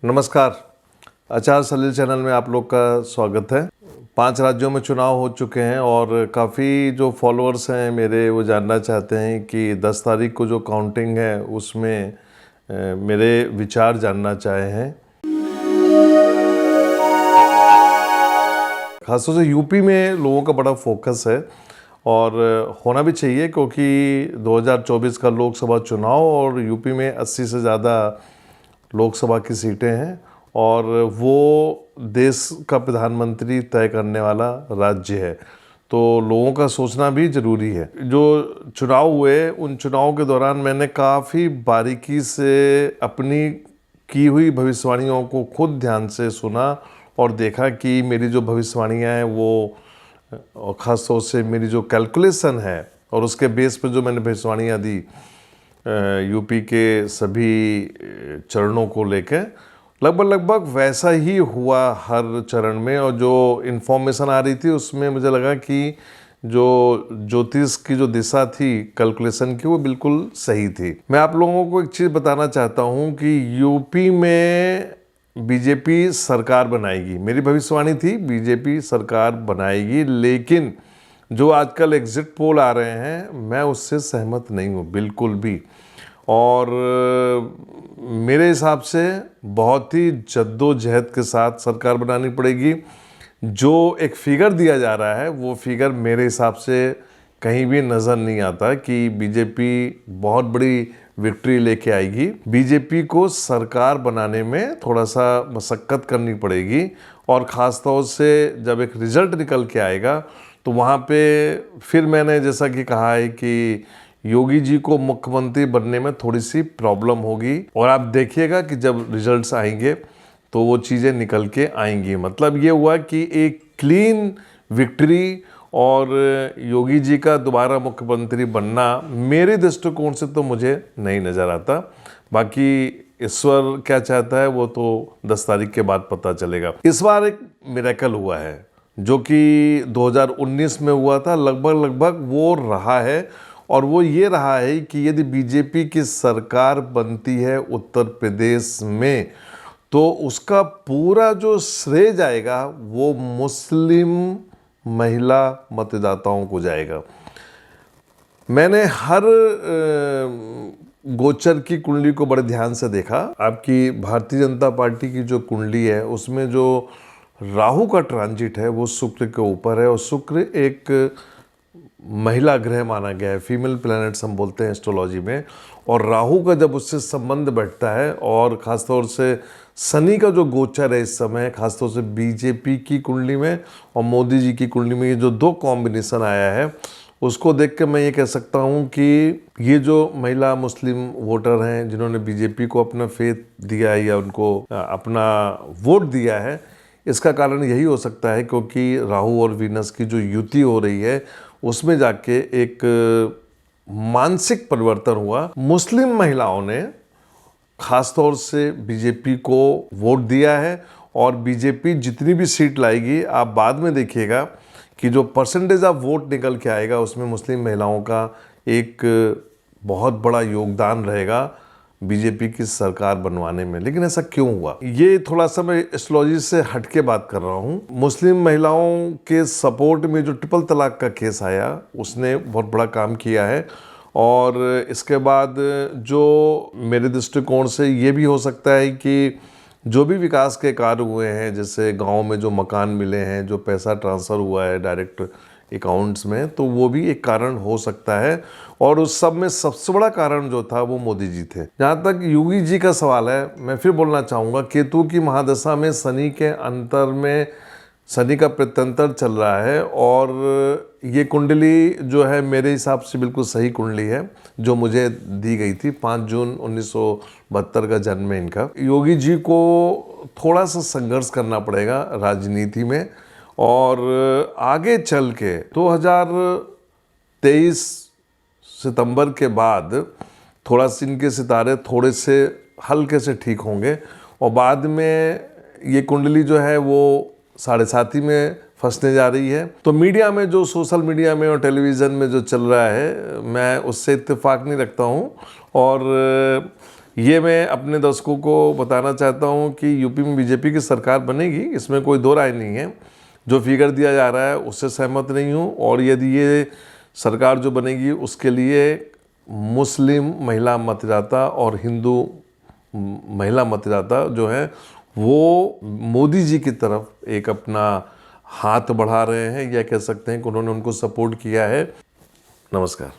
नमस्कार। आचार सलील चैनल में आप लोग का स्वागत है। 5 राज्यों में चुनाव हो चुके हैं और काफ़ी जो फॉलोअर्स हैं मेरे वो जानना चाहते हैं कि 10 तारीख को जो काउंटिंग है उसमें मेरे विचार जानना चाहे हैं। खासतौर से यूपी में लोगों का बड़ा फोकस है और होना भी चाहिए क्योंकि 2024 का लोकसभा चुनाव और यूपी में 80 से ज़्यादा लोकसभा की सीटें हैं और वो देश का प्रधानमंत्री तय करने वाला राज्य है, तो लोगों का सोचना भी ज़रूरी है। जो चुनाव हुए उन चुनावों के दौरान मैंने काफ़ी बारीकी से अपनी की हुई भविष्यवाणियों को खुद ध्यान से सुना और देखा कि मेरी जो भविष्यवाणियाँ हैं वो और ख़ास तौर से मेरी जो कैलकुलेशन है और उसके बेस पर जो मैंने भविष्यवाणियाँ दी यूपी के सभी चरणों को लेकर लगभग वैसा ही हुआ हर चरण में। और जो इन्फॉर्मेशन आ रही थी उसमें मुझे लगा कि जो ज्योतिष की जो दिशा थी कैलकुलेशन की वो बिल्कुल सही थी। मैं आप लोगों को एक चीज़ बताना चाहता हूँ कि यूपी में बीजेपी सरकार बनाएगी। मेरी भविष्यवाणी थी बीजेपी सरकार बनाएगी, लेकिन जो आजकल एग्जिट पोल आ रहे हैं मैं उससे सहमत नहीं हूँ बिल्कुल भी। और मेरे हिसाब से बहुत ही जद्दोजहद के साथ सरकार बनानी पड़ेगी। जो एक फिगर दिया जा रहा है वो फिगर मेरे हिसाब से कहीं भी नज़र नहीं आता कि बीजेपी बहुत बड़ी विक्ट्री लेके आएगी। बीजेपी को सरकार बनाने में थोड़ा सा मशक्क़त करनी पड़ेगी और ख़ास तौर से जब एक रिज़ल्ट निकल के आएगा तो वहाँ पे फिर मैंने जैसा कि कहा है कि योगी जी को मुख्यमंत्री बनने में थोड़ी सी प्रॉब्लम होगी और आप देखिएगा कि जब रिजल्ट्स आएंगे तो वो चीज़ें निकल के आएंगी। मतलब ये हुआ कि एक क्लीन विक्ट्री और योगी जी का दोबारा मुख्यमंत्री बनना मेरे दृष्टिकोण से तो मुझे नहीं नज़र आता। बाकी ईश्वर क्या चाहता है वो तो 10 तारीख के बाद पता चलेगा। इस बार एक मिरेकल हुआ है जो कि 2019 में हुआ था, लगभग वो रहा है और वो ये रहा है कि यदि बीजेपी की सरकार बनती है उत्तर प्रदेश में तो उसका पूरा जो श्रेय जाएगा वो मुस्लिम महिला मतदाताओं को जाएगा। मैंने हर गोचर की कुंडली को बड़े ध्यान से देखा। आपकी भारतीय जनता पार्टी की जो कुंडली है उसमें जो राहु का ट्रांजिट है वो शुक्र के ऊपर है और शुक्र एक महिला ग्रह माना गया है, फीमेल प्लैनेट्स हम बोलते हैं एस्ट्रोलॉजी में। और राहु का जब उससे संबंध बैठता है और ख़ासतौर से शनि का जो गोचर है इस समय ख़ासतौर से बीजेपी की कुंडली में और मोदी जी की कुंडली में ये जो 2 कॉम्बिनेशन आया है उसको देख के मैं ये कह सकता हूँ कि ये जो महिला मुस्लिम वोटर हैं जिन्होंने बीजेपी को अपना फेथ दिया है या उनको अपना वोट दिया है, इसका कारण यही हो सकता है क्योंकि राहु और वीनस की जो युति हो रही है उसमें जाके एक मानसिक परिवर्तन हुआ। मुस्लिम महिलाओं ने खास तौर से बीजेपी को वोट दिया है और बीजेपी जितनी भी सीट लाएगी आप बाद में देखिएगा कि जो परसेंटेज ऑफ वोट निकल के आएगा उसमें मुस्लिम महिलाओं का एक बहुत बड़ा योगदान रहेगा बीजेपी की सरकार बनवाने में। लेकिन ऐसा क्यों हुआ, ये थोड़ा सा मैं एस्ट्रोलॉजी से हट के बात कर रहा हूँ। मुस्लिम महिलाओं के सपोर्ट में जो ट्रिपल तलाक का केस आया उसने बहुत बड़ा काम किया है। और इसके बाद जो मेरे दृष्टिकोण से ये भी हो सकता है कि जो भी विकास के कार्य हुए हैं, जैसे गाँव में जो मकान मिले हैं, जो पैसा ट्रांसफ़र हुआ है डायरेक्ट अकाउंट्स में, तो वो भी एक कारण हो सकता है। और उस सब में सबसे बड़ा कारण जो था वो मोदी जी थे। जहाँ तक योगी जी का सवाल है, मैं फिर बोलना चाहूँगा केतु की महादशा में शनि के अंतर में शनि का प्रत्यंतर चल रहा है और ये कुंडली जो है मेरे हिसाब से बिल्कुल सही कुंडली है जो मुझे दी गई थी। 5 जून 1972 का जन्म है इनका। योगी जी को थोड़ा सा संघर्ष करना पड़ेगा राजनीति में और आगे चल के 2023 सितंबर के बाद थोड़ा सा इनके सितारे थोड़े से हल्के से ठीक होंगे और बाद में ये कुंडली जो है वो 7.5 में फंसने जा रही है। तो मीडिया में जो सोशल मीडिया में और टेलीविज़न में जो चल रहा है मैं उससे इत्तेफाक नहीं रखता हूँ और ये मैं अपने दर्शकों को बताना चाहता हूँ कि यूपी में बीजेपी की सरकार बनेगी, इसमें कोई दो राय नहीं है। जो फिगर दिया जा रहा है उससे सहमत नहीं हूँ, और यदि ये सरकार जो बनेगी उसके लिए मुस्लिम महिला मतदाता और हिंदू महिला मतदाता जो है वो मोदी जी की तरफ एक अपना हाथ बढ़ा रहे हैं, या कह सकते हैं कि उन्होंने उनको सपोर्ट किया है। नमस्कार।